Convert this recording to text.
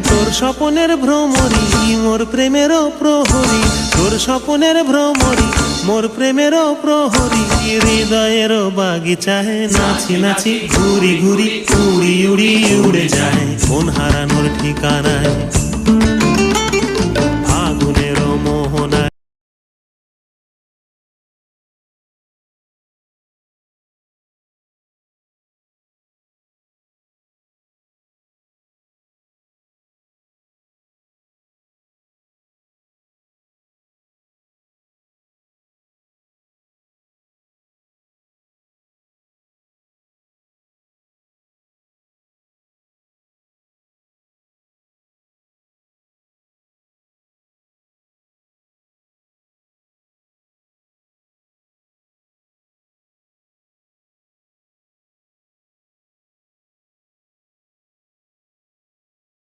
তোর স্বপনের ভ্রমরি মোর প্রেমেরও প্রহরী, তোর স্বপনের ভ্রমরি মোর প্রেমেরও প্রহরী। হৃদয়ের বাগিচায় নাচি নাচি ঘুরি ঘুরি উড়ি উড়ি উড়ে যায়, কোন হারানোর ঠিকানায়।